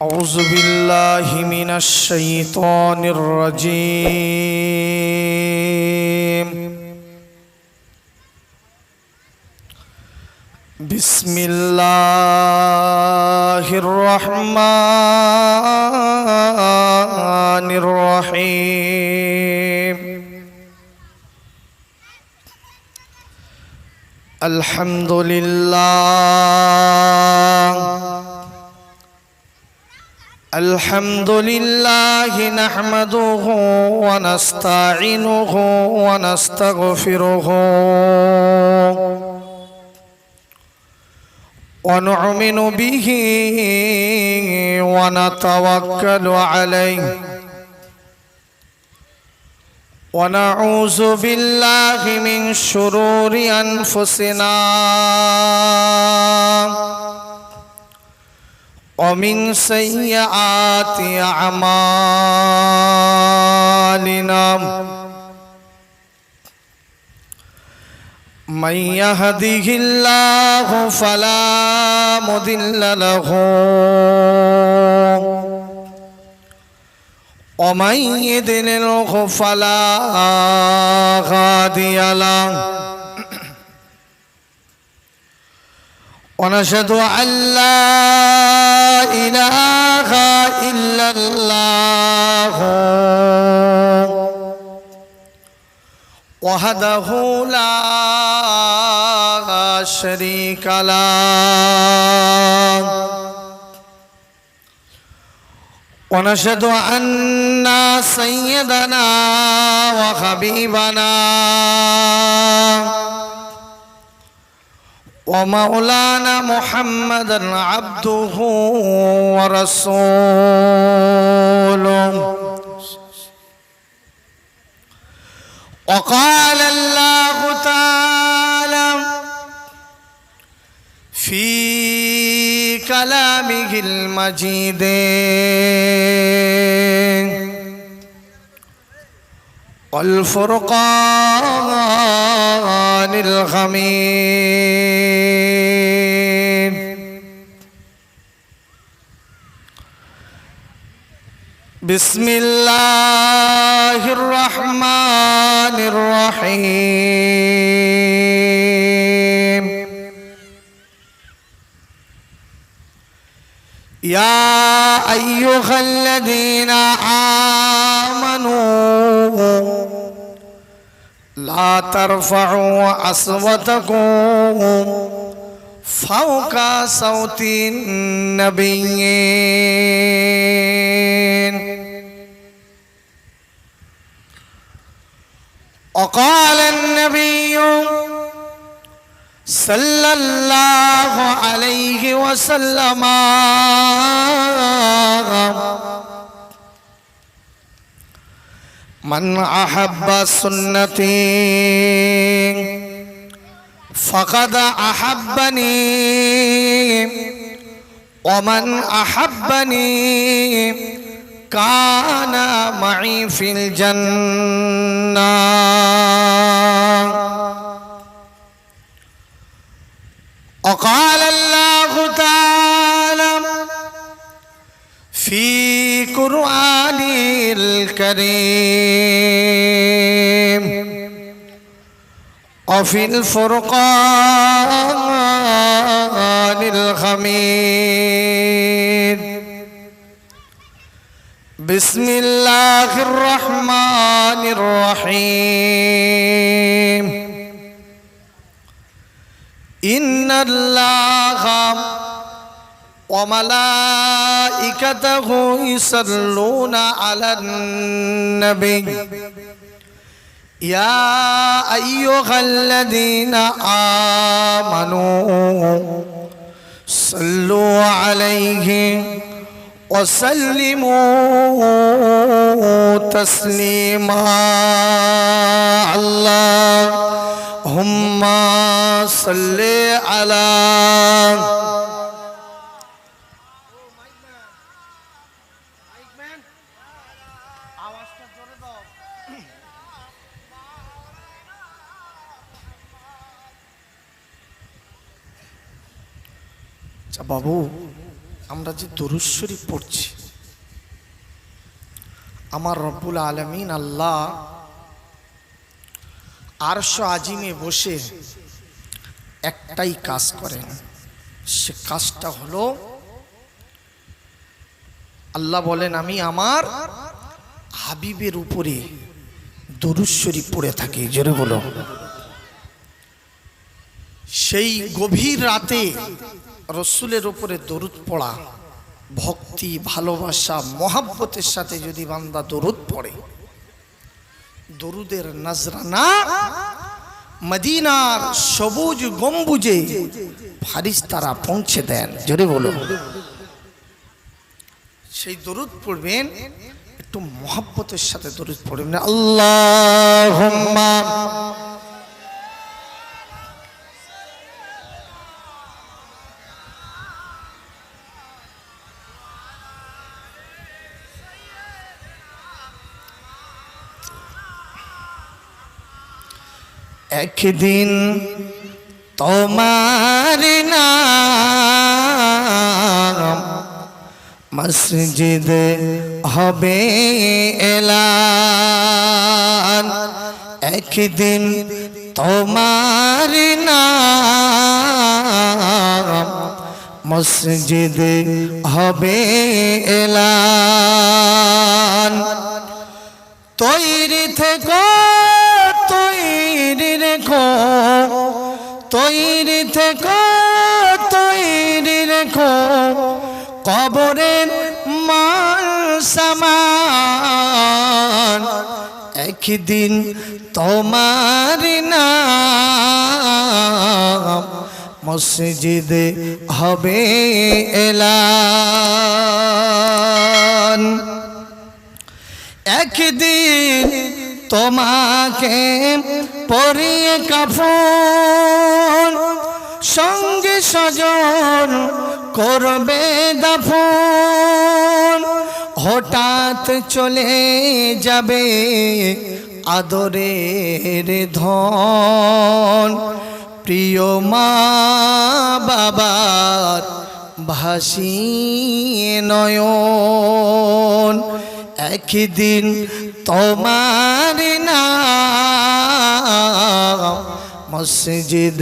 أعوذ بالله من الشيطان الرجيم. بسم الله الرحمن الرحيم. الحمد لله نحمده ونستعينه ونستغفره ونؤمن به ونتوكل عليه ونعوذ بالله من شرور أنفسنا ومن سيئات أعمالنا. من يهده الله فلا مضل له ومن يضلله فلا هادي له. ونشهد أن لا إله إلا الله وحده لا شريك له. ونشهد أن سيدنا وحبيبنا ومولانا محمدا عبده ورسوله. وقال الله تعالى في كلامه المجيد والفرقان الحميد. بسم الله الرحمن الرحيم. يا أيها الذين آمنوا لا ترفعوا أصواتكم فوق صوت النبي وقال النبي صلى الله عليه وسلم من أحب سنتي فقد أحبني ومن أحبني كان معي في الجنة. وقال الله تعالى في قرآنه الكريم وفي الفرقان الحميد. بسم الله الرحمن الرحيم. إن الله وملائكته يصلون على النبي يا أيها الذين آمنوا صلوا عليه وسلموا تسليما. اللهم صل على বাবু আমরা যে দরুদ শরীফ পড়ছি, আমার রব্বুল আলামিন আল্লাহ আরশ আজিমে বসে একটাই কাজ করেন। সে কাজটা হলো, আল্লাহ বলেন আমি আমার হাবিবের উপরে দরুদ শরীফ পড়ে থাকি। জোরে বলো। সেই গভীর রাতে রসুলের উপরে দরুদ পড়া, ভক্তি, ভালোবাসা, মহাব্বতের সাথে যদি বান্দা দরুদ পড়ে, দরুদের নজরানা মদিনার সবুজ গম্বুজে ফারিস্তারা পৌঁছে দেন। জোরে বলো। সেই দরুদ পড়বেন, একটু মহাব্বতের সাথে দরুদ পড়বেন। আল্লাহুম্মা একদিন তোমার নাম মসজিদ হবে এলান। একদিন তোমার নাম মসজিদ হবে এলান। তৈরি থেকো, তৈরি রেখো, তৈরি থেকো, তৈরি রেখো, কবরের মাল সামান। একদিন তোমার নাম মসজিদ হবে এলান। একদিন তোমাকে পরিয়ে কাফন, সঙ্গে স্বজন করবে দাফন। হঠাৎ চলে যাবে আদরের ধন, প্রিয় মা বাবার ভাসিয়ে নয়ন। একদিন তোমার নাম মসজিদ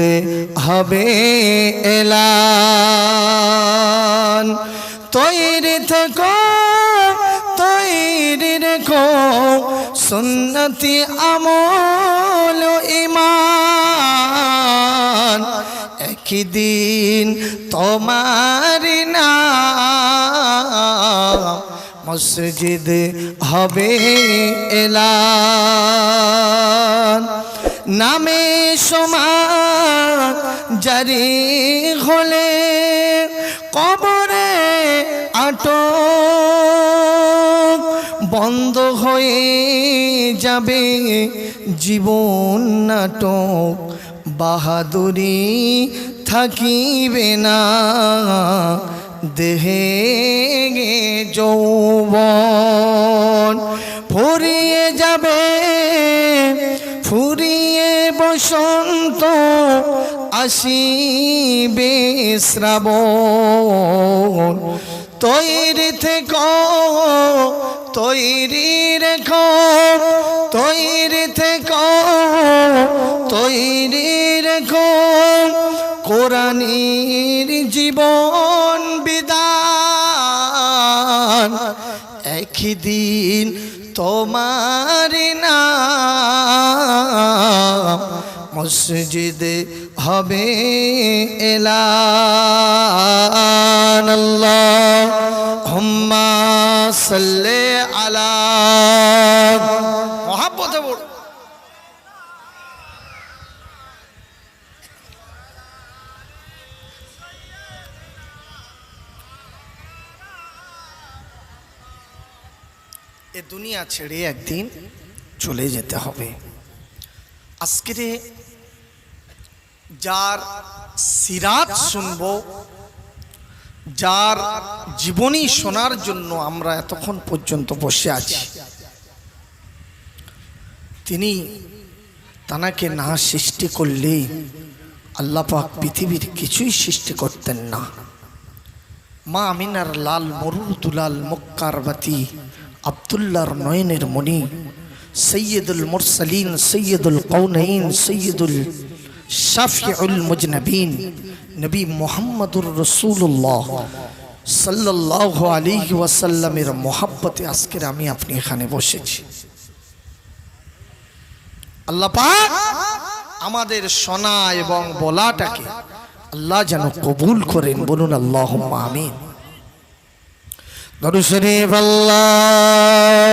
হবে এলান। তৈরি থেকো, তৈরি রেখো, সুন্নতি আমল ঈমান। একদিন তোমার নাম মসজিদ হবে এলান। নামে সমান জারি হলে কবরে আটক বন্ধ হয়ে যাবে জীবন নাটক। বাহাদুরি থাকিবে না দেহে যৌবন। ফুরিয়ে যাবে, ফুরিয়ে বসন্ত, আসিবে শ্রাবণ। তৈরি থেকো, তৈরি রেখো, তৈরি থেকো, তৈরি রেখো, কোরআনের জীবন বিধান। একদিন তোমার নাম মসজিদ হবে এলান। আল্লাহুম্মা সাল্লি আলা মুহাম্মদ। এ দুনিয়া ছেড়ে একদিন চলে যেতে হবে। আজকের যার সিরাত শুনব, যার জীবনী শোনার জন্য আমরা এতক্ষণ পর্যন্ত বসে আছি, তিনি তানাকে না সৃষ্টি করলে আল্লাহ পাক পৃথিবীর কিছুই সৃষ্টি করতেন না। মা আমিনার লাল মরুর দুলাল মক্কার বাতি আব্দুল্লাহর নয়নের মণি সৈয়দুল মুরসালিন সৈয়দুল কৌনাইন সৈয়দুল শাফিউল মুজনবিন নবী মুহাম্মদুর রাসূলুল্লাহ সাল্লাল্লাহু আলাইহি ওয়াসাল্লামের মহব্বতে আজকে আমি আপনি এখানে বসেছি। আল্লাহ পাক আমাদের শোনা এবং বলাটাকে আল্লাহ যেন কবুল করেন, বলুন আল্লাহুম্মা আমিন। দরুদ শরীফ আল্লাহুম্মা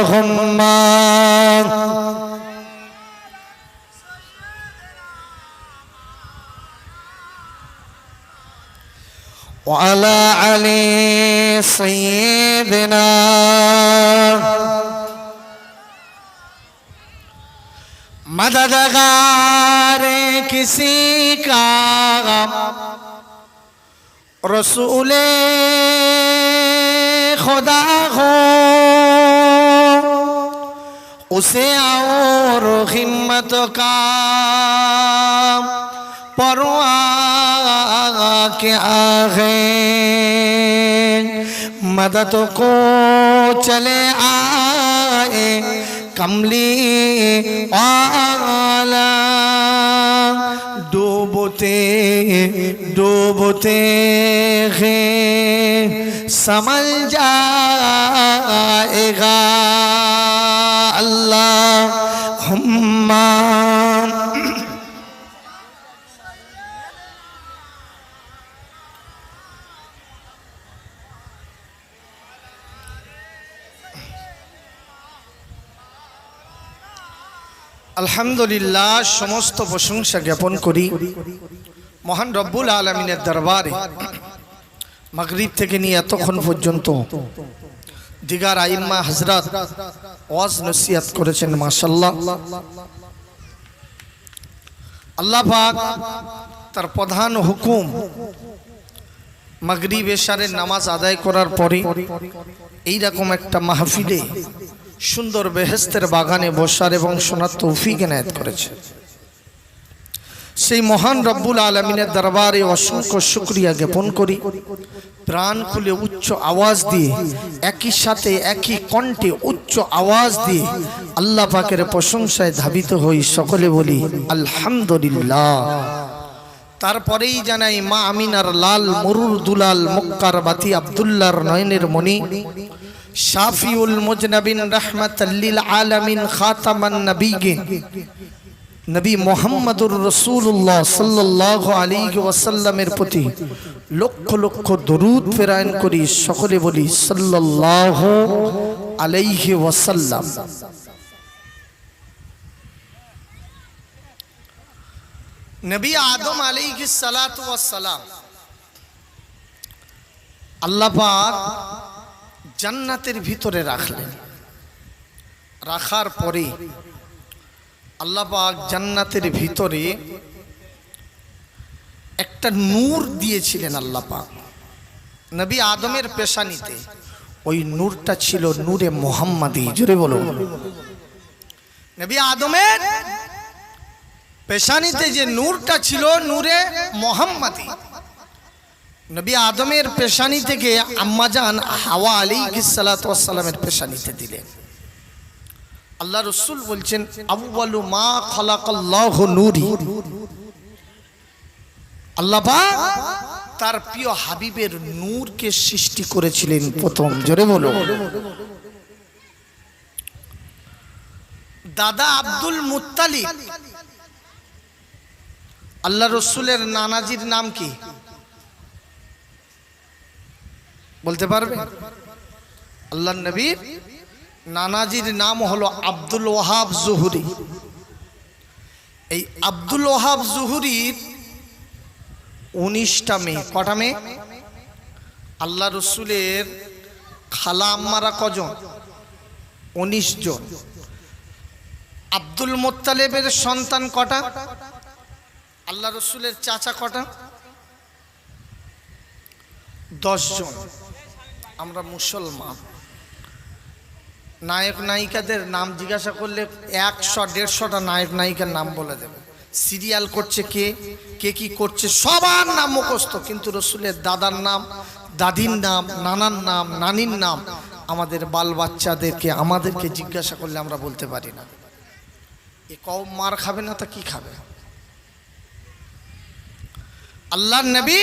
ওয়া আলা আলি সাইয়্যিদিনা मददगार किसी का रसूले खुदा हो उसे और हिम्मत का परवाह क्या है। मदद को चले आए कमली आला डूबते डूबते हैं समझ जाएगा अल्लाहुम्मा। আলহামদুলিল্লাহ, সমস্ত প্রশংসা জ্ঞাপন করি মহান রব্বুল আলামিনের দরবারে। মাগরিব থেকে নিয়ে এতক্ষণ পর্যন্ত দিগার আইম্মা হযরত ওয়াজ নসিহত করেছেন, মাশাআল্লাহ। আল্লাহ পাক তার প্রধান হুকুম মাগরিব এশারের নামাজ আদায় করার পরে এইরকম একটা মাহফিলে সুন্দর বেহেশতের বাগানে বসার এবং শোনার তৌফিক এনায়েত করেছে। সেই মহান রব্বুল আলামিনের দরবারে অসংখ্য শুকরিয়া জ্ঞাপন করি। প্রাণ খুলে উচ্চ আওয়াজ দিয়ে, একই সাথে একই কণ্ঠে উচ্চ আওয়াজ দিয়ে আল্লাহ পাকের প্রশংসায় ধাবিত হই, সকলে বলি আলহামদুলিল্লাহ। তারপরেই জানাই মা আমিনার লাল মরুর দুলাল মক্কার বাতি আব্দুল্লাহর নয়নের মণি শাফিউল মুজনবিন রাহমাতাল লিল আলামিন খাতামান নবিয়্যিন নবী মুহাম্মদুর রাসূলুল্লাহ সাল্লাল্লাহু আলাইহি ওয়াসাল্লামের প্রতি লক্ষ লক্ষ দরুদ প্রেরণ করি, সকলে বলি সাল্লাল্লাহু আলাইহি ওয়াসাল্লাম। নবী আদম আলাইহিস সালাতু ওয়াস সালাম আল্লাহ পাক জান্নাতের ভিতরে রাখলেন। রাখার পরে আল্লাহ পাক জান্নাতের ভিতরে একটা নূর দিয়েছিলেন আল্লাহ পাক নবী আদমের পেশানিতে। ওই নূরটা ছিল নূরে মুহাম্মাদি। জোরে বলো। নবী আদমের পেশানিতে যে নূরটা ছিল নূরে মুহাম্মাদি। নবী আদমের পেশানি থেকে আম্মাজান হাওয়া আলাইহিস সালাতু ওয়াস সালামের পেশানিতে দিলেন। আল্লাহ রাসূল বলছেন আউয়ালু মা খালাকাল্লাহু নূরি। আল্লাহ পাক তার প্রিয় হাবিবের নূরকে সৃষ্টি করেছিলেন প্রথম। জোরে বলো। দাদা আব্দুল মুত্তালিব, আল্লাহ রাসূলের নানাজির নাম কি বলতে পারবে? আল্লাহর নবীর নানাজির নাম হলো আব্দুল ওয়াহাব জুহরি। এই আব্দুল ওয়াহাব জুহরির 19টা মেয়ে। কটা মেয়ে? আল্লাহ রসুলের খালা আম্মারা কজন? 19 জন। আব্দুল মুত্তালিবের সন্তান কটা? আল্লাহ রসুলের চাচা কটা? 10 জন। আমরা মুসলমান, নায়ক নায়িকাদের নাম জিজ্ঞাসা করলে 100-150টা নায়ক নায়িকার নাম বলে দেবে। সিরিয়াল করছে কে কে কি করছে সবার নাম মুখস্থ, কিন্তু রসুলের দাদার নাম, দাদির নাম, নানার নাম, নানির নাম আমাদের বাল বাচ্চাদেরকে আমাদেরকে জিজ্ঞাসা করলে আমরা বলতে পারি না। এ কম মার খাবে না তা কি খাবে? আল্লাহর নবী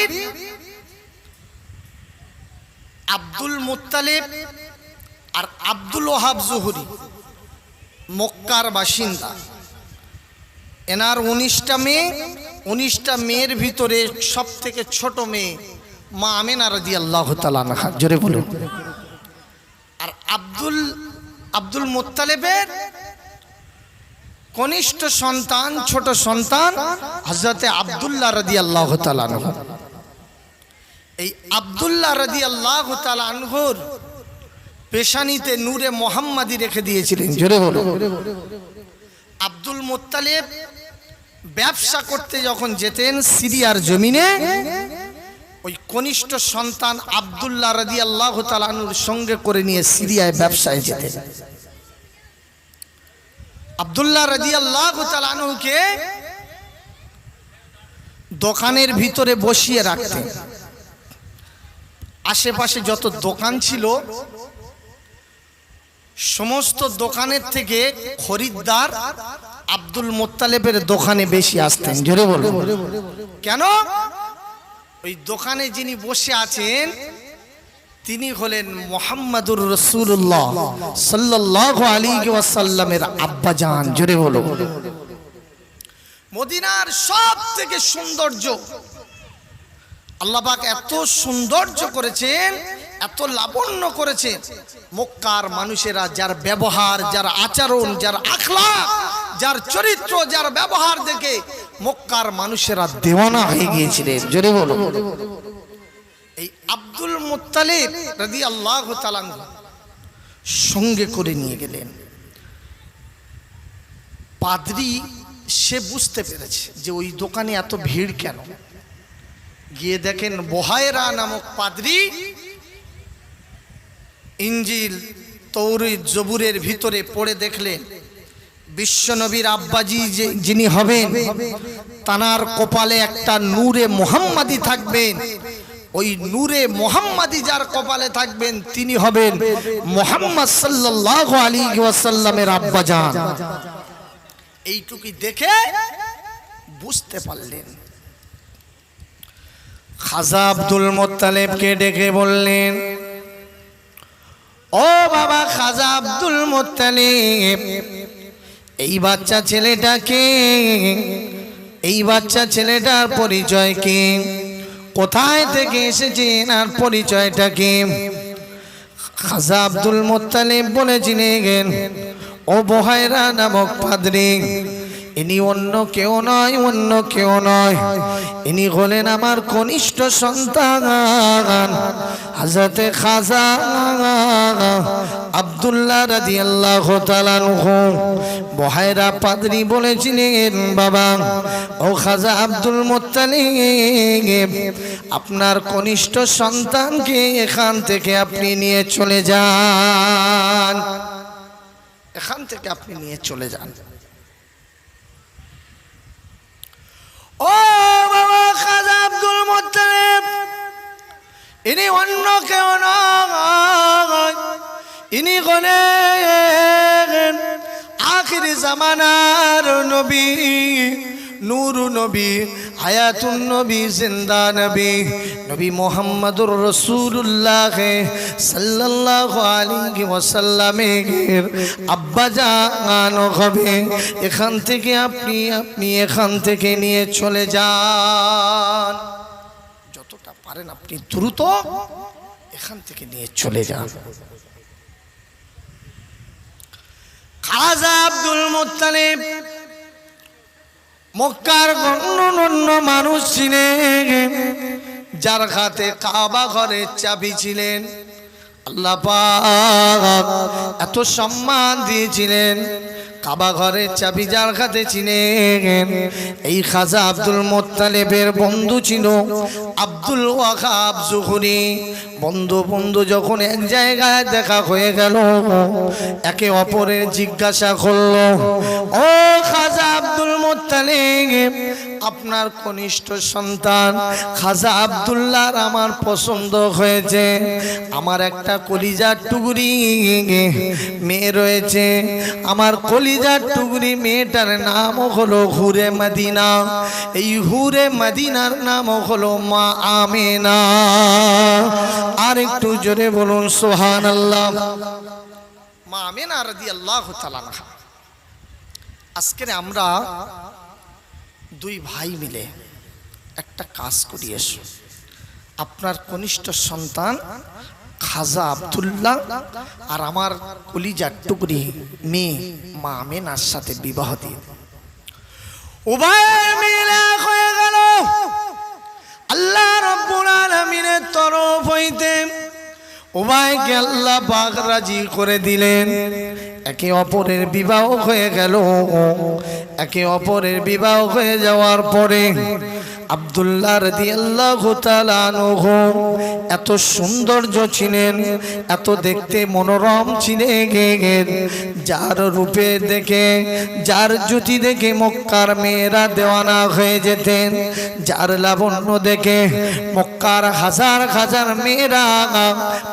আব্দুল মুত্তালিব আর আব্দুল ওয়াহাব জুহরি মক্কার বাসিন্দা। এনার 19টা মেয়ে, 19টা মেয়ের ভিতরে সব থেকে ছোট মেয়ে মা আমিনা রাদিয়াল্লাহু তাআলা আনহা, জোরে বলুন। আর আব্দুল মুত্তালিবের কনিষ্ঠ সন্তান, ছোট সন্তান হযরতে আব্দুল্লাহ রাদিয়াল্লাহু তাআলা আনহু। এই আব্দুল্লাহ রাদিয়াল্লাহু তাআলা আনহুর পেশানিতে নূরে মুহাম্মাদি রেখে দিয়েছিলেন, জোরে বলুন। আব্দুল মুত্তালিব ব্যবসা করতে যখন যেতেন সিরিয়ার জমিনে, ওই কনিষ্ঠ সন্তান আব্দুল্লাহ রাদিয়াল্লাহু তাআলা আনহুর সঙ্গে করে নিয়ে সিরিয়ায় ব্যবসায় যেতেন। আব্দুল্লাহ রাদিয়াল্লাহু তাআলা আনহুকে দোকানের ভিতরে বসিয়ে রাখতেন। আশেপাশে যত দোকান ছিল সমস্ত দোকানের থেকে খরিদ্দার আব্দুল মুত্তালিবের দোকানে বেশি আসতেন, জোরে বলুন। কেন? ওই দোকানে যিনি বসে আছেন তিনি হলেন মুহাম্মাদুর রাসূলুল্লাহ সাল্লাল্লাহু আলাইহি ওয়াসাল্লামের আব্বাজান, জোরে বলুন। মদিনার সব থেকে সৌন্দর্য আল্লাহ পাক এত সৌন্দর্য করেছেন, এত লাবণ্য করেছেন, মক্কার মানুষেরা যার ব্যবহার, যার আচরণ, যার আখলাক, যার চরিত্র, যার ব্যবহার দেখে মক্কার মানুষেরা দেওয়ানা হয়ে গিয়েছিলেন, জোরে বলুন। এই আব্দুল মুত্তালিব রাদিয়াল্লাহু তাআলা সঙ্গে করে নিয়ে গেলেন। পাদ্রী সে বুঝতে পেরেছে যে ওই দোকানে এত ভিড় কেন। গিয়ে দেখেন বুহায়রা নামক পাদ্রী ইনজিল, তৌরাত, জবুরের ভিতরে পড়ে দেখলেন বিশ্বনবীর আব্বাজি যিনি হবেন তানার কপালে একটা নূরে মুহাম্মাদি থাকবেন। ওই নূরে মুহাম্মাদি যার কপালে থাকবেন তিনি হবেন মুহাম্মদ সাল্লাল্লাহু আলাইহি ওয়াসাল্লামের আব্বাজান। এইটুকুই দেখে বুঝতে পারলেন। খাজা আব্দুল মুত্তালিবকে ডেকে বললেন, ও বাবা খাজা আব্দুল মুত্তালিব, এই বাচ্চা ছেলেটাকে, এই বাচ্চা ছেলেটার পরিচয় কি? কোথায় থেকে এসেছেন আর পরিচয়টা কি? খাজা আব্দুল মুত্তালিব বলেছিলেন, ও বুহায়রা নামক পাদ্রী, ইনি অন্য কেউ নয়, অন্য কেউ নয়, ইনি হলেন আমার কনিষ্ঠ সন্তান হযরতে খাজা আব্দুল্লাহ রাদিয়াল্লাহু তাআলা আনহু। বুহায়রা পাদ্রী বলেছিলেন, বাবা ও খাজা আব্দুল মুত্তালিব, আপনার কনিষ্ঠ সন্তানকে এখান থেকে আপনি নিয়ে চলে যান, এখান থেকে আপনি নিয়ে চলে যান। ও বাবা খাজা আব্দুল মুত্তালিব, ইনি অন্য কেউ নয়, ইনি হলেন আখিরি জামানার নবী, নূর নবী, হায়াতুন নবী, জিন্দা নবী, নবী মুহাম্মদুর রাসূলুল্লাহ সাল্লাল্লাহু আলাইহি ওয়াসাল্লামের আব্বাজান হবে। এখান থেকে আপনি এখান থেকে নিয়ে চলে যান, যতটা পারেন আপনি দ্রুত এখান থেকে নিয়ে চলে যান। খাজা আব্দুল মুত্তালিব মক্কার অন্য মানুষ ছিলেন যার হাতে কাবা ঘরের চাবি ছিলেন। আল্লাহ পাক এত সম্মান দিয়েছিলেন, কাবা ঘরের চাবি যার হাতে ছিলেন এই খাজা আব্দুল মুত্তালিবের বন্ধু ছিল আব্দুল ওয়াহাব জুহরি। বন্ধু যখন এক জায়গায় দেখা হয়ে গেল, একে অপরের জিজ্ঞাসা করলো, ও খাজা আব্দুল মুত্তালিব, আপনার কনিষ্ঠ সন্তান খাজা আব্দুল্লাহর আমার পছন্দ হয়েছে। আমার একটা কলিজার টুকরি মেয়ে রয়েছে, আমার কলিজার টুকরি মেয়েটার নাম হলো হুরে মদিনা। এই হুরে মদিনার নাম হলো মা আমেনা। আর একটু জোরে বলুন সুবহানাল্লাহ। মা আমেনা রাদিয়াল্লাহু তাআলা আনহা। আজকে আমরা দুই ভাই মিলে একটা কাজ করি। এসো, আপনার কনিষ্ঠ সন্তান খাজা আব্দুল্লাহ আর আমার কলিজার টুকরি মেয়ে মা আমেনার সাথে বিবাহ দিয়ে উভয় মিলে হয়ে গেল আল্লাহ রাব্বুল আলামিনের তরফ হইতে। উভয়কে আল্লাহ পাক রাজি করে দিলেন। একে অপরের বিবাহ হয়ে গেল। একে অপরের বিবাহ হয়ে যাওয়ার পরে আব্দুল্লাহ রাদিয়াল্লাহু তাআলা আনহু এত সৌন্দর্য ছিলেন, এত দেখতে মনোরম ছিলেন, যার রূপে দেখে, যার জ্যোতি দেখে মক্কার মেয়েরা দেওয়ানা হয়ে যেতেন। যার লাবণ্য দেখে মক্কার হাজার হাজার মেয়েরা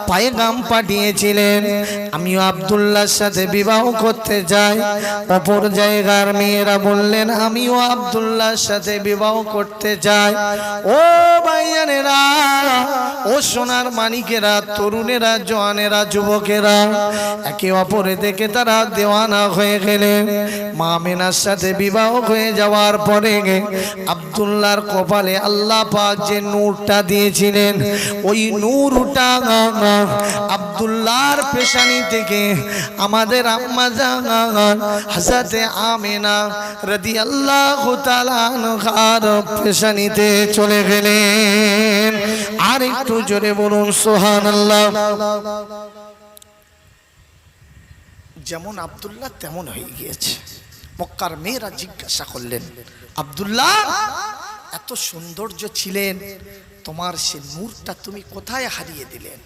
পায়গাম পাঠিয়েছিলেন, আমিও আব্দুল্লাহর সাথে বিবাহ করতে চাই। অপর জায়গার মেয়েরা বললেন, আমিও আব্দুল্লাহর সাথে বিবাহ করতে চাই। ও ভাইয়ানেরা, ও সোনার মানিকেরা, তরুণেরা, জওয়ানেরা, যুবকেরা, একে অপরে দেখে তারা দেওয়ানা হয়ে গেলেন। মা আমেনার সাথে বিবাহ হয়ে যাওয়ার পরে আব্দুল্লাহর কপালে আল্লাহ পাক যে নূরটা দিয়েছিলেন, ওই নূরটা আব্দুল্লাহর পেশানি থেকে আমাদের আম্মা জান হযরতে আমেনা রাদিয়াল্লাহু তাআলা আনহার পেশানিতে চলে গেলেন। আর একটু জোরে বলুন সুবহানাল্লাহ। যেমন আব্দুল্লাহ তেমন হয়ে গিয়েছে। মক্কার মেয়েরা জিজ্ঞাসা করলেন, আব্দুল্লাহ এত সৌন্দর্য ছিলেন, তোমার সে নূরটা তুমি কোথায় হারিয়ে দিলেন?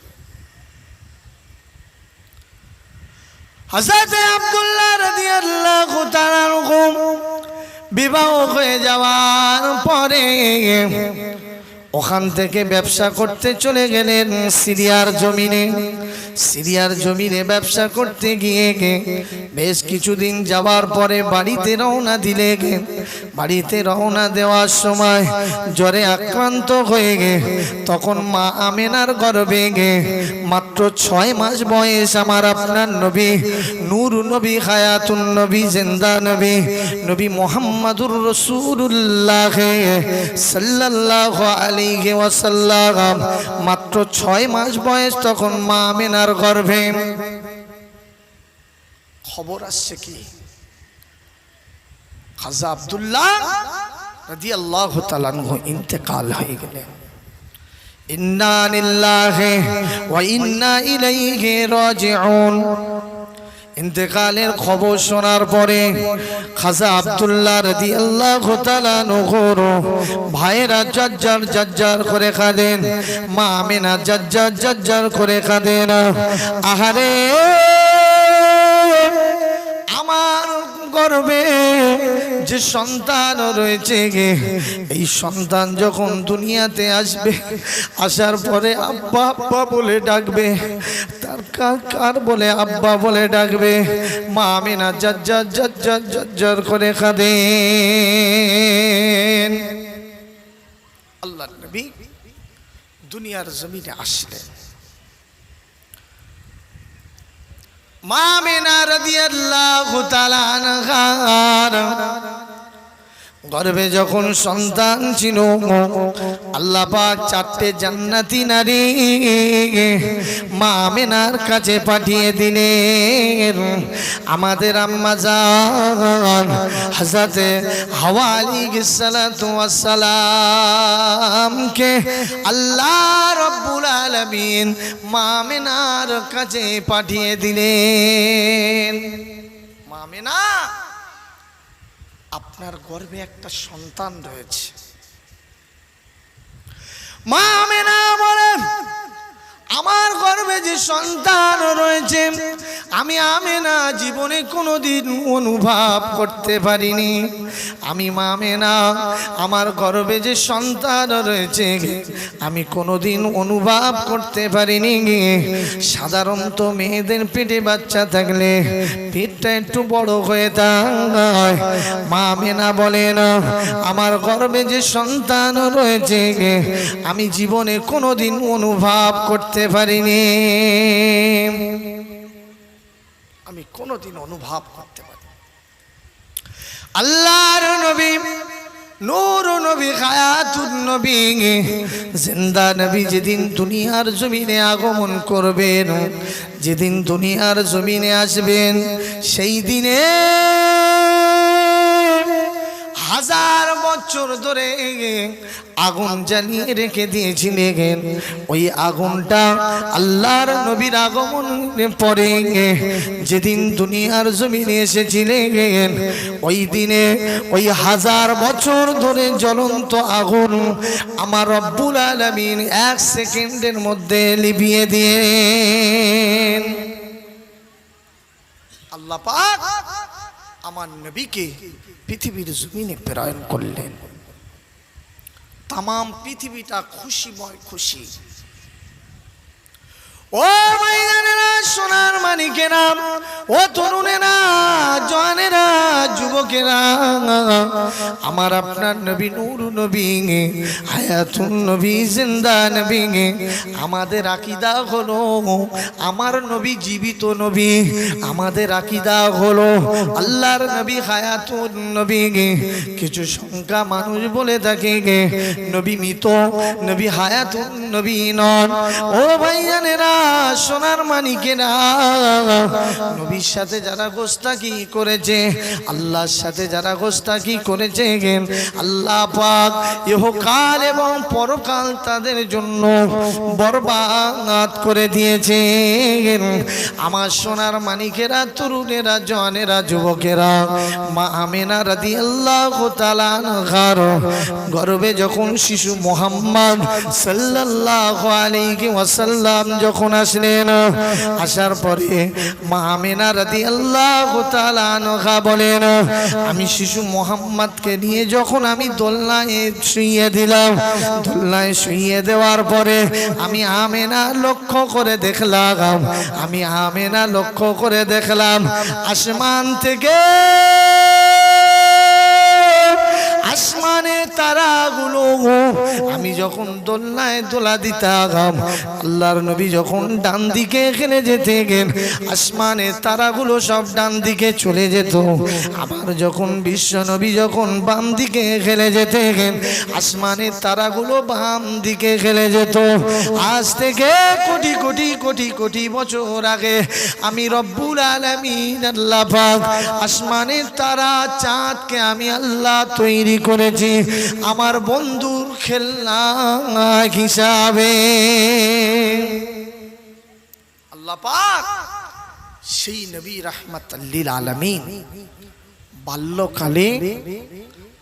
হযরত আব্দুল্লাহ রাদিয়াল্লাহু তাআলা আনহু বিবাহ হয়ে যাওয়ার পরে ওখান থেকে ব্যবসা করতে চলে গেলেন সিরিয়ার জমিনে। সিরিয়ার জমিনে ব্যবসা করতে গিয়ে বেশ কিছুদিন যাওয়ার পরে বাড়িতে রওনা দিলে। বাড়িতে রওনা দেওয়ার সময় জ্বরে আক্রান্ত হয়ে তখন মা আমেনার গর্ভে মাত্র 6 মাস বয়স আমার আপনার নবী নূর নবী, হায়াতুন নবী, জিন্দা নবী, নবী মুহাম্মাদুর রাসূলুল্লাহ সাল্লাল্লাহু আলাইহি ওয়াসাল্লাম মাত্র 6 মাস বয়স তখন মা আমেনার গর্ভে। খবর আসছে কি খাজা আব্দুল্লাহ রাদিয়াল্লাহু তাআলা আনহু ইন্তেকাল হয়ে গেলেন। ইন্না লিল্লাহি ওয়া ইন্না ইলাইহি রাজিউন। ইন্তেকালের খবর শোনার পরে খাজা আব্দুল্লাহ রাদিয়াল্লাহু তাআলা আনহুর ভাইরা জাজ্জার জাজ্জার করে কাঁদেন, মা আমেনা জাজ্জার জাজ্জার করে কাঁদেন। আহারে আমার গর্ভে যে সন্তান রয়েছে, এই সন্তান যখন দুনিয়াতে আসবে, আসার পরে আব্বা আব্বা বলে ডাকবে, তার কার বলে আব্বা বলে ডাকবে। মা আমেনা জাজ্জার জাজ্জার জাজ্জার করে কাঁদেন। আল্লাহর নবী দুনিয়ার জমিনে আসলেন। মা আমেনা রাদিয়াল্লাহু তাআলা আনহার গর্ভে যখন সন্তান ছিল, আল্লাহ পাক 4টে জান্নাতি নারী মা আমেনার কাছে পাঠিয়ে দিলেন। আমাদের আম্মা জান হযরতে হাওয়া আলাইহিস সালাতু ওয়াস সালামকে আল্লাহ রাব্বুল আলামিন মা আমেনার কাছে পাঠিয়ে দিলেন। মা আমেনা, আপনার গর্ভে একটা সন্তান রয়েছে। মা আমেনা বলেন, আমার গর্ভে যে সন্তান রয়েছে আমি আমেনা জীবনে কোনোদিন অনুভব করতে পারিনি। আমি মা আমেনা আমার গর্ভে যে সন্তান রয়েছে আমি কোনোদিন অনুভব করতে পারিনি। সাধারণত মেয়েদের পেটে বাচ্চা থাকলে পেটটা একটু বড় হয়ে যায়। মা আমেনা বলেন আমার গর্ভে যে সন্তান রয়েছে আমি জীবনে কোনোদিন অনুভব করতে পারিনি। আমি কোনোদিন অনুভব করতে পারি। আল্লাহর নবী নূর নবী হায়াতুন নবী জিন্দা নবী যেদিন দুনিয়ার জমিনে আগমন করবেন, যেদিন দুনিয়ার জমিনে আসবেন, সেই দিনে হাজার বছর ধরে আগুন জ্বালিয়ে রেখে দিয়েছিলেন। ওই আগুনটা আল্লাহর নবীর আগমনের পরে যেদিন দুনিয়ার জমিনে এসেছিলেন, ওই দিনে ওই হাজার বছর ধরে জ্বলন্ত আগুন আমার রব্বুল আলামিন 1 সেকেন্ডের মধ্যে লিভিয়ে দিয়ে আল্লাহ পাক আমার নবীকে পৃথিবীর জমিনে প্রেরণ করলেন। তামাম পৃথিবীটা খুশিময় খুশি। ও ভাইজানেরা, সোনার মানিকেরা, ও তরুণেরা, জওয়ানেরা, যুবকেরা, আমার আপনার নবী নূর নবী হায়াতুন নবী জিন্দা নবী, আমাদের আকীদা হলো আমার নবী জীবিত নবী। আমাদের আকীদা হলো আল্লাহর নবী হায়াতুন নবী। কিছু সংখ্যা মানুষ বলে থাকে নবী মৃত, নবী হায়াতুন নবী নন। ও ভাইজানেরা, সোনার মানিকেরা, নবীর সাথে যারা গোস্তাকি করেছে, আল্লাহর সাথে যারা গোস্তাকি করেছে, আল্লাহ পাক ইহকাল এবং পরকাল তাদের জন্য বরবাদ করে দিয়েছে। আমার সোনার মানিকেরা, তরুণেরা, জওয়ানেরা, যুবকেরা, মা আমেনা রাদিয়াল্লাহু তাআলা আনহার গর্ভে যখন শিশু মুহাম্মদ সাল্লাল্লাহু আলাইহি ওয়াসাল্লাম যখন আসলেন, আসার পরে মা আমেনা রাদিয়াল্লাহু তাআলা আনহা বলেন আমি শিশু মুহাম্মদকে নিয়ে যখন আমি দোলনায় শুইয়ে দিলাম, দোলনায় শুইয়ে দেওয়ার পরে আমি আমেনা লক্ষ্য করে দেখলাম, আমি আমেনা লক্ষ্য করে দেখলাম আসমান থেকে আসমানের তারাগুলো আমি যখন দোলনায় দোলা দিতাম, আল্লাহর নবী যখন ডান দিকে এখানে যেতেন আসমানের তারাগুলো সব ডান দিকে চলে যেত। আবার যখন বিশ্ব নবী যখন বাম দিকে খেলে যেতেন আসমানের তারাগুলো বাম দিকে খেলে যেত। আজ থেকে কোটি কোটি কোটি কোটি বছর আগে আমি রব্বুল আলামিন আল্লাহ পাক আসমানের তারা চাঁদকে আমি আল্লাহ তৈরি করেছি আমার বন্ধুর খেলনা হিসাবে। আল্লাহ পাক সেই নবী রাহমাতাল লিল আলামিন বাল্যকালে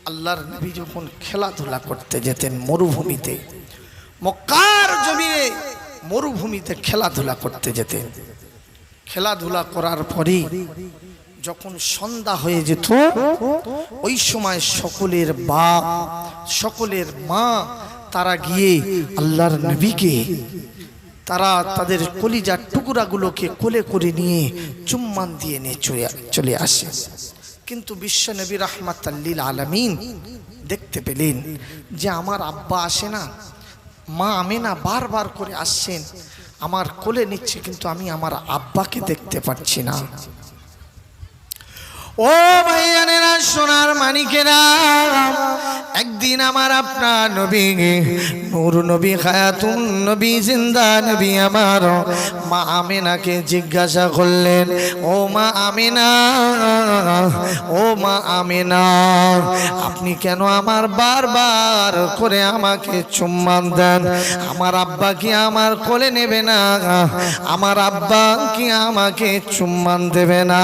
আল্লাহর নবী যখন খেলাধুলা করতে যেতেন মরুভূমিতে, মক্কার জমিনে মরুভূমিতে খেলাধুলা করতে যেতেন। খেলাধুলা করার পরে যখন সন্ধ্যা হয়ে যেত ওই সময় সকলের বাপ সকলের মা তারা গিয়ে আল্লাহর নবীকে তারা তাদের কলিজার টুকরাগুলোকে কোলে করে নিয়ে চুম্বন দিয়ে নিয়ে চলে আসে। কিন্তু বিশ্ব নবী রাহমাতাল লিল আলামিন দেখতে পেলেন যে আমার আব্বা আসে না, মা আমেনা বারবার করে আসছেন, আমার কোলে নিচ্ছে, কিন্তু আমি আমার আব্বাকে দেখতে পাচ্ছি না। ও ভাইয়ানেরা, সোনার মানিকেরা, একদিন আমার আপনার নবী নূর নবী হায়াতুন নবী জিন্দা নবী আমার মা আমেনাকে জিজ্ঞাসা করলেন, ও মা আমেনা, ও মা আমেনা, আপনি কেন আমার বারবার করে আমাকে চুম্বন দেন? আমার আব্বা কি আমার কোলে নেবে না? আমার আব্বা কি আমাকে চুম্বন দেবে না?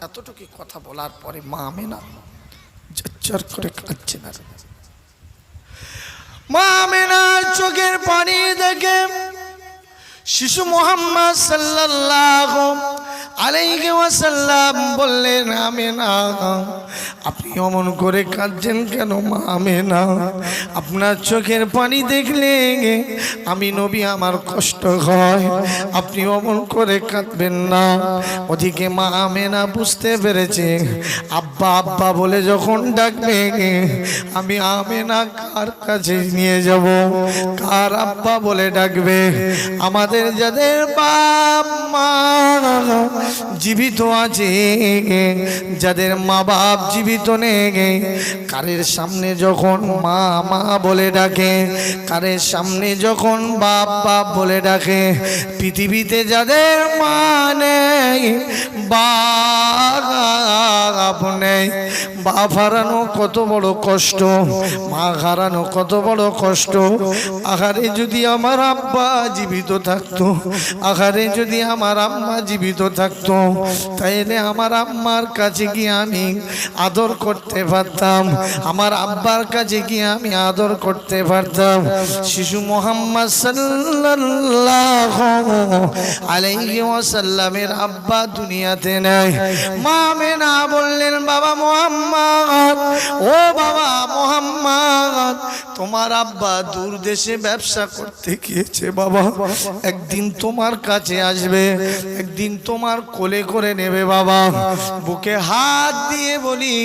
এতটুকু কথা বলার পরে মা আমেনা ঝরঝর করে কাঁদছেন। আর মা আমেনার চোখের পানি দেখে শিশু মুহাম্মদ সাল্লাল্লাহু আলাইহি ওয়াসাল্লাম বললেন, আমেনা আপনি অমন করে কাঁদছেন কেন মা আমেনা? আপনার চোখের পানি দেখলে আমি নবী আমার কষ্ট হয়, আপনি অমন করে কাঁদবেন না। ওদিকে মা আমেনা বুঝতে পেরেছে আব্বা আব্বা বলে যখন ডাকবে আমি আমেনা কার কাছে নিয়ে যাব? কার আব্বা বলে ডাকবে? আমাদের যাদের বাপ মা জীবিত আছে, যাদের মা বাপ জীবিত নেই, কারের সামনে যখন মা মা বলে ডাকে, কারের সামনে যখন বাপ বাপ বলে ডাকে, পৃথিবীতে যাদের মা নেই বাপ নেই, বাপ হারানো কত বড় কষ্ট, মা হারানো কত বড় কষ্ট। আহারে যদি আমার আব্বা জীবিত থাকতো, আহারে যদি আমার আম্মা জীবিত থাকতো, তাইলে আমার আম্মার কাছে গিয়ে আমি আদর করতে পারতাম, আমার আব্বার কাছে গিয়ে আমি আদর করতে পারতাম। শিশু মুহাম্মদ সাল্লাল্লাহু আলাইহি ওয়াসাল্লামের আব্বা দুনিয়াতে নাই। মা আমেনা বললেন, বাবা মুহাম্মদ, ও বাবা মুহাম্মদ, তোমার আব্বা দূর দেশে ব্যবসা করতে গিয়েছে বাবা, একদিন তোমার কাছে আসবে, একদিন তোমার কোলে করে নেবে বাবা। বুকে হাত দিয়ে বলি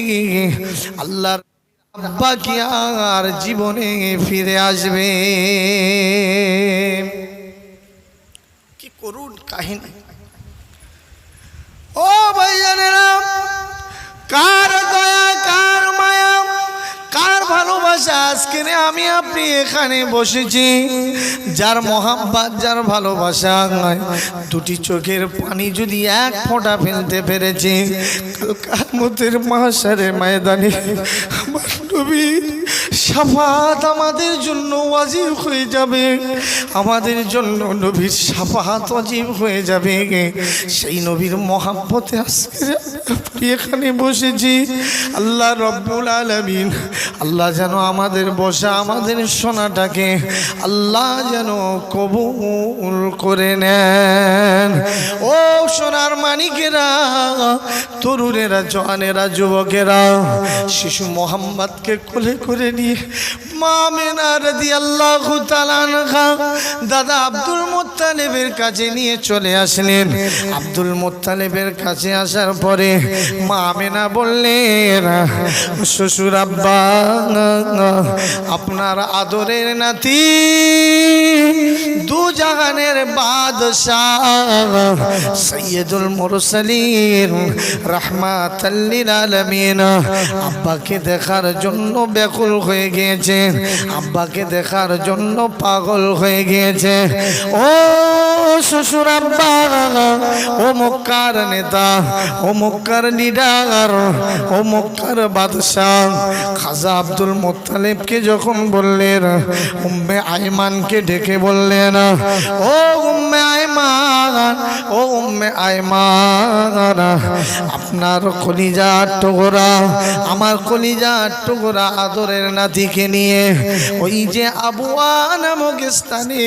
আল্লাহর আব্বা কি আর জীবনে ফিরে আসবে? কি করুন কাহিনী। ও ভাইজানেরা, কার দয়া, কার মায়া, কার ভালোবাসা আজকে আমি আপনি এখানে বসেছি, যার মহাব্বত, যার ভালোবাসা দুটি চোখের পানি যদি এক ফোঁটা ফেলতে পেরেছে, কাল কিয়ামতের মাহশারের ময়দানে আমার নবীর শাফাত আমাদের জন্য ওয়াজিব হয়ে যাবে, আমাদের জন্য নবীর শাফাত ওয়াজিব হয়ে যাবে। সেই নবীর মহাব্বতে আজকে আপনি এখানে বসেছি। আল্লাহ রব্বুল আলামিন, আল্লাহ যেন আমাদের বসা, আমাদের শোনাটাকে আল্লাহ যেন কবুল করে নেন। ও সোনার মানিকেরা, তরুণেরা, জওয়ানেরা, যুবকেরা, শিশু মোহাম্মদকে কোলে করে নিয়ে মা আমেনা রাদিয়াল্লাহু তাআলা আনহা দাদা আব্দুল মুত্তালিবের কাছে নিয়ে চলে আসলেন। আব্দুল মুত্তালিবের কাছে আসার পরে মা আমেনা বললেন, শ্বশুর আব্বা, আপনার আদরের নাতি, দু জাহানের বাদশাহ সৈয়দুল মুরসালিন রাহমাতাল লিল আলামিন আব্বাকে দেখার জন্য ব্যাকুল হয়ে গিয়েছে, আব্বাকে দেখার জন্য পাগল হয়ে গিয়েছে। ও শ্বশুর আব্বা, ও মক্কার নেতা, ও মক্কার লিডার, ও মক্কার বাদশাহ খাজা আব্দুল মুত্তালিবকে যখন বললেন, উম্মে আইমানকে ডেকে বললেন, ও উম্মে আইমান, ও উম্মে আইমান, আপনার কলিজার টুকরা, আমার কলিজার টুকরা আদরের নাতিকে নিয়ে ওই যে আবুয়া নামক স্থানে,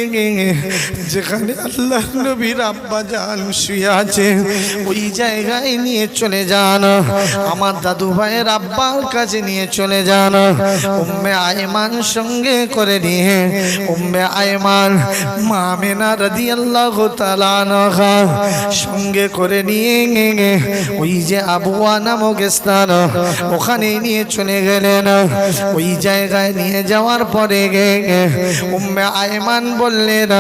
যেখানে আল্লাহ নবীর আব্বা জান শুয়ে আছে, ওই জায়গায় নিয়ে চলে যান, আমার দাদু ভাইয়ের আব্বার কাছে নিয়ে চলে যান। উম্মে আইমান সঙ্গে করে নিয়ে উম্মে আইমান মা আমেনা রাদিয়াল্লাহু তাআলা আনহা সঙ্গে করে নিয়ে ওই যে আবুয়া নামক স্থান, ওখানে নিয়ে চলে গেলেন। ওই জায়গায় নিয়ে যাওয়ার পরে উম্মে আইমান বললেন,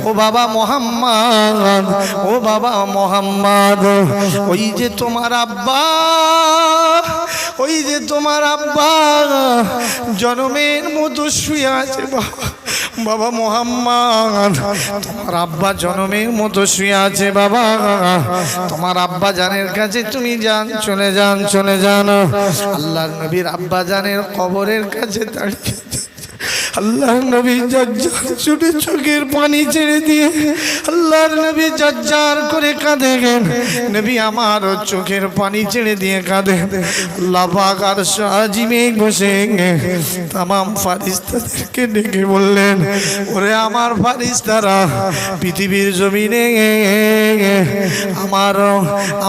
ও বাবা মুহাম্মদ, ও বাবা মুহাম্মদ, ওই যে তোমার আব্বা, ওই যে তোমার আব্বা জনমের মতো শুয়ে আছে বাবা মুহাম্মদ, তোমার আব্বা জনমের মতো শুয়ে আছে বাবা, তোমার আব্বা জানের কাছে তুমি যান, চলে যান, চলে যান। আল্লাহর নবীর আব্বা জানের কবরের কাছে দাঁড়িয়ে আল্লাহর নবী জজ্জার ছুটে চোখের পানি ছেড়ে দিয়ে আল্লাহর নবী জজ্জার করে কাঁদে। নবী আমার চোখের পানি ছেড়ে দিয়ে কাঁদে। আল্লাহ পাক আরশ আজিমে বসে তামাম ফারিস্তাদেরকে ডেকে বললেন, ওরে আমার ফারিস্তারা, পৃথিবীর জমিনে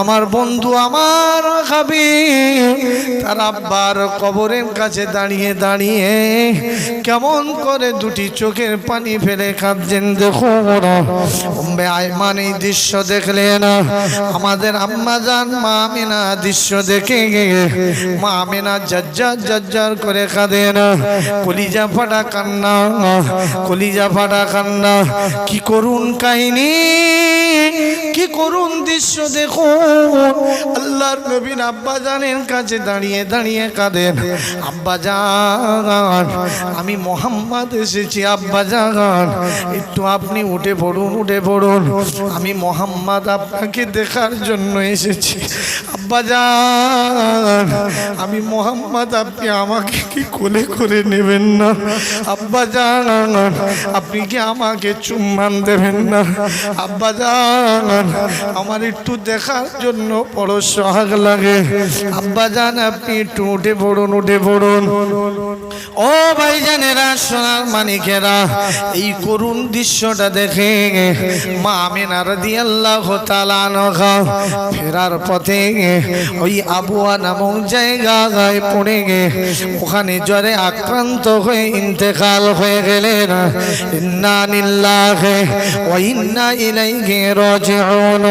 আমার বন্ধু আমার হাবিব তার আব্বার কবরের কাছে দাঁড়িয়ে দাঁড়িয়ে কেমন করে দুটি চোখের পানি ফেলে কাঁদছেন। দেখো উম্মে আয়মান এই দৃশ্য দেখলেন। আমাদের আম্মা জান মা আমিনা দৃশ্য দেখে মা আমিনা জজ্জার করে কাঁদেন। কলিজা ফাটা কান্না, কলিজা ফাটা কান্না। কি করুন কাহিনী, কি করুন দৃশ্য দেখো। আল্লাহর নবীর আব্বা জানের কাছে দাঁড়িয়ে দাঁড়িয়ে কাঁদেন। আব্বা জান, আমি মোহাম্মদ এসেছি। আব্বা জান, একটু আপনি উঠে পড়ুন, উঠে পড়ুন, আমি মোহাম্মদ আপনাকে দেখার জন্য এসেছি। আব্বা জান, আমি মোহাম্মদ, আপনি আমাকে কি কোলে করে নেবেন না? আব্বা জান, আপনি কি আমাকে চুম্বন দেবেন না? আব্বা জান, আমার একটু দেখার জন্য বড় সোহাগ লাগে। আব্বা জান, আপনি একটু উঠে পড়ুন, উঠে পড়ুন। ও ভাইজানেরা, সোনার মানিকেরা, এই করুণ দৃশ্যটা দেখে মা আমিনা রাদিয়াল্লাহু তাআলা আনহা ফেরার পথে ওই আবুয়া নামক জায়গায় পড়ে ওখানে জ্বরে আক্রান্ত হয়ে ইন্তেকাল হয়ে গেলেন। ইন্না লিল্লাহি ওয়া ইন্না ইলাইহি রাজিউন।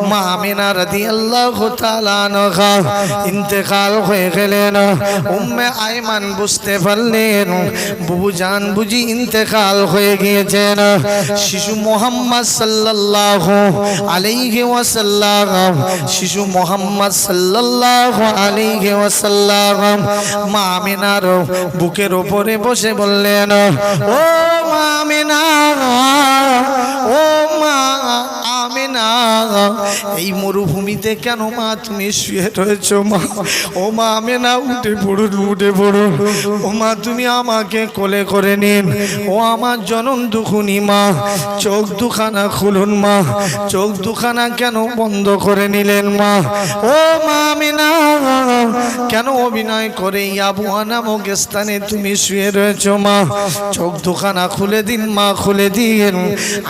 মা আমিনা রাদিয়াল্লাহু তাআলা আনহা ইন্তেকাল হয়ে গেলেন। উম্মে আয়মান বুঝতে পারলেন বুবু জান বুঝি ইন্তেকাল হয়ে গিয়েছেন। শিশু মোহাম্মদ সাল্লাল্লাহু আলাইহি ওয়াসাল্লাম, শিশু মোহাম্মদ সাল্লাল্লাহু আলাইহি ওয়াসাল্লাম মা আমিনার বুকের উপরে বসে বললেন, ও মা আমিনা, ও মা আমিনা, এই মরুভূমিতে কেন মা তুমি শুয়ে রয়েছো? মা, ও মা আমিনা, উঠে পড়ুন, উঠে পড়ুন। ও মা, তুমি আমাকে কোলে করে নিন। ও আমার জনম দুখুনি মা, চোখ দুখানা খুলুন মা। চোখ দুখানা কেন বন্ধ করে নিলেন মা? ও মা আমিনা, কেন অভিনয় করে আবুয়া নামক স্থানে তুমি শুয়ে রয়েছো মা? চোখ দুখানা খুলে দিন মা, খুলে দিন।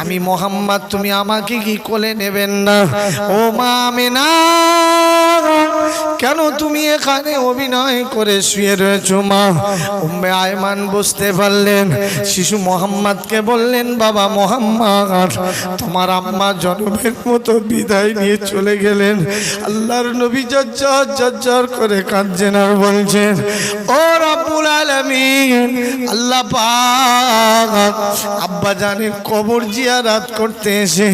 আমি মোহাম্মদ, তুমি আমাকে কি কোলে নেবেন না? ও মা আমিনা, কেন তুমি এখানে অভিনয় করে শুয়ে রয়েছো মা? উম্মে আয়মান বুঝতে পারলেন। শিশু মোহাম্মদকে বললেন, বাবা মোহাম্মদ, তোমার আম্মা জনমের মতো বিদায় নিয়ে চলে গেলেন। আল্লাহর নবী জজ্জার করে কাঁদছেন আর বলছেন, ও রব্বুল আলামিন, আল্লাহ পাক আব্বা জানের কবর জিয়ারত করতে এসে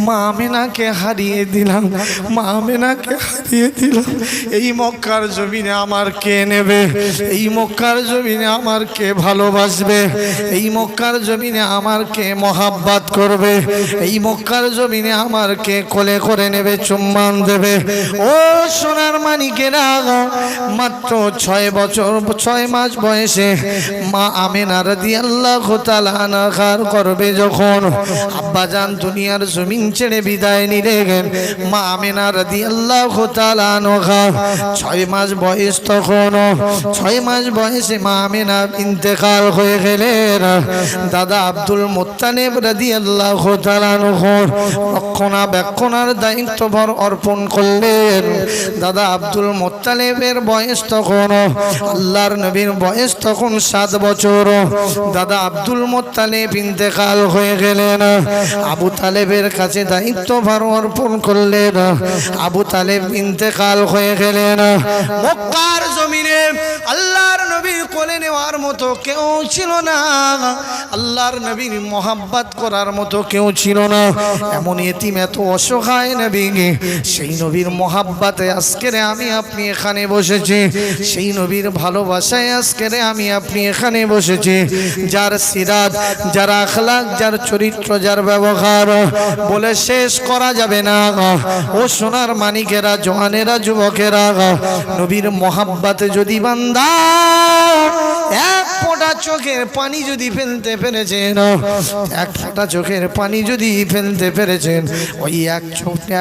মা আমিনাকে হারিয়ে দিলাম, মা আমিনাকে হারিয়ে দিলাম। এই মক্কার জমিনে আমার কে নেবে? এই মক্কার জমিনে আমার কে ভালোবাসবে? এই মক্কার জমিনে আমার কে মহাব্বত করবে? এই মক্কার জমিনে আমার কে কোলে করে নেবে, চুম্বন দেবে? ও সোনার মানিকেরা, মাত্র 6 বছর 6 মাস বয়সে মা আমিনা রাদিয়াল্লাহু তাআলা আনহার করবে যখন আব্বাজান দুনিয়ার জমিন ছেড়ে বিদায় নিলেন, মা আমিনা রাদিয়াল্লাহু তাআলা আনহা 6 মাস বয়স। তখন 6 মাস বয়সে মা আমিনা ইন্তেকাল হয়ে গেলেন। দাদা আব্দুল মুত্তালিব রাদিয়াল্লাহু তাআলা আনহুর রক্ষণাবেক্ষণের দায়িত্বভার অর্পণ করলেন। দাদা আব্দুল মুত্তালিবের বয়স তখন, আল্লাহর নবীর বয়স তখন 7 বছর। দাদা আব্দুল মুত্তালিব ইন্তেকাল হয়ে গেলেন। আবু তালেবের কাছে দায়িত্বভার অর্পণ করলেন। আবু তালেব ইন্তেকাল হয়ে গেলেন। মক্কার জমিনে আল্লাহর নবীর কোলে নেওয়ার মতো কেউ ছিল না, আল্লাহর নবীর মোহাব্বত করার মতো কেউ ছিল না। এমন এতিম, এত অসহায় নবী, সেই নবীর মোহাব্বতে আজকের আমি আপনি এখানে বসেছি। সেই নবীর ভালোবাসায় আজকের আমি আপনি এখানে বসেছি। যার সিরাত, যার আখলাক, যার চরিত্র, যার ব্যবহার বলে শেষ করা যাবে না। ও সোনার মানিকেরা, জওয়ানেরা, যুবকেরা, নবীর মোহাব্বতে যদি বান্দা এক ফোঁটা চোখের পানি যদি ফেলতে পেরেছেন, এক ফোঁটা চোখের পানি যদি ফেলতে পেরেছেন, ওই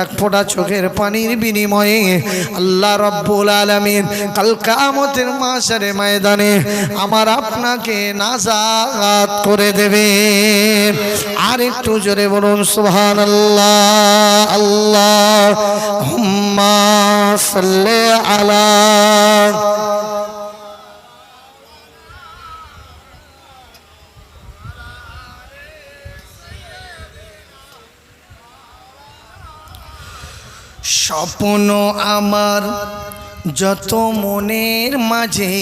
এক ফোঁটা চোখের পানির বিনিময়ে আল্লাহ রাব্বুল আলামিন কাল কিয়ামতের মাশারে ময়দানে আমার আপনাকে নাজাত করে দেবে। আর একটু জোরে বলুন সুবহানাল্লাহ। আল্লাহুম্মা সাল্লি আলা স্বপ্ন আমার যত মনের মাঝে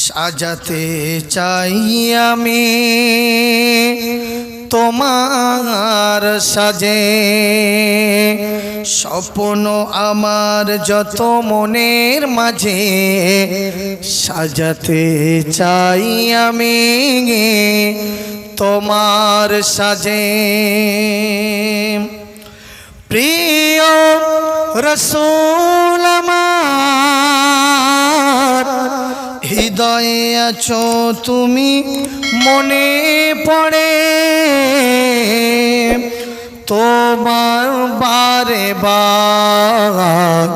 সাজাতে চাই আমি তোমার সাজে। স্বপ্ন আমার যত মনের মাঝে সাজাতে চাই আমি তোমার সাজে। প্রিয় রাসূল আমার হৃদয়ে আছো তুমি, মনে পড়ে তোমার বারে বার,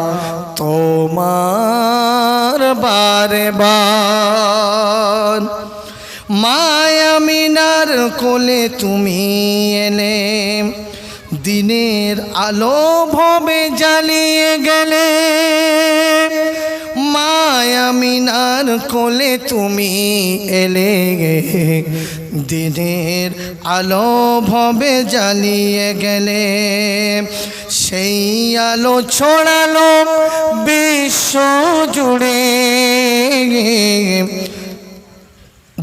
তোমার বারে বার। মায়া মিনার কোলে তুমি এলে, দিনের আলো ভবে জ্বালিয়ে গেলে। মায়া মিনার কোলে তুমি এলে, দিনের আলো ভবে জ্বালিয়ে গেলে। সেই আলো ছড়ালো বিশ্ব জুড়ে,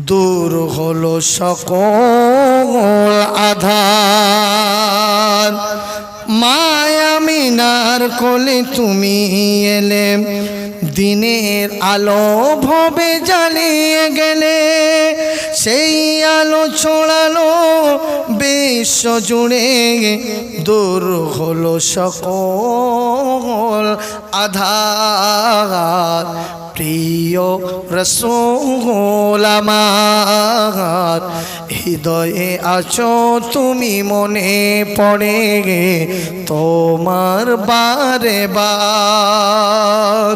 দূর হলো সকল আধার। মায়া মিনার কোলে তুমি এলে, দিনের আলো ভবে জ্বালিয়ে গেলে। সেই আলো ছড়ালো বিশ্ব জুড়ে, দূর হলো সকল আধার। প্রিয় রাসূল আমার হৃদয়ে আছো তুমি, মনে পড়ে তোমার বারে বার।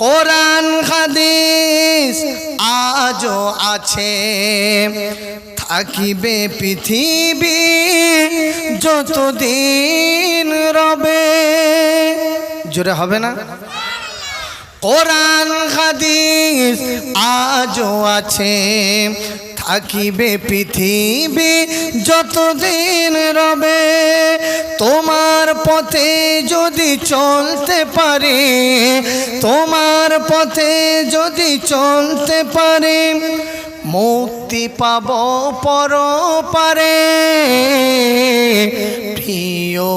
কোরআন হাদিস আজও আছে, থাকিবে পৃথিবী যতদিন রবে। জোরে হবে না? কোরআন হাদিস আজও আছে, থাকিবে পৃথিবী যতদিন রবে। তোমার পথে যদি চলতে পারে, তোমার পথে যদি চলতে পারে, মুক্তি পাব পরপারে। প্রিয়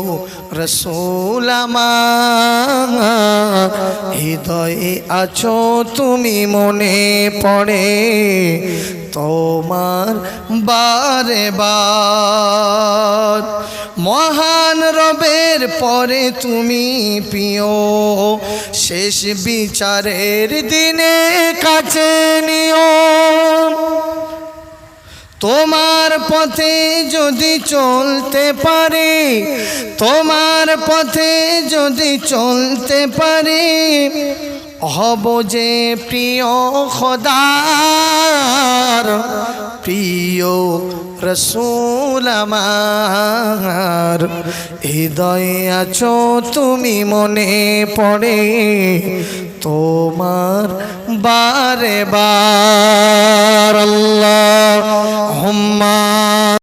রাসূল আমার হৃদয়ে আছো তুমি, মনে পড়ে তোমার বারে বার। মহান রবের পরে তুমি প্রিয়, শেষ বিচারের দিনে কাছে নিও। তোমার পথে যদি চলতে পারে, তোমার পথে যদি চলতে পারে, হব যে প্রিয় খোদার। প্রিয় রাসূল আমার হৃদয়ে আছো তুমি, মনে পড়ে তোমার বারে বার। আল্লাহুম্মা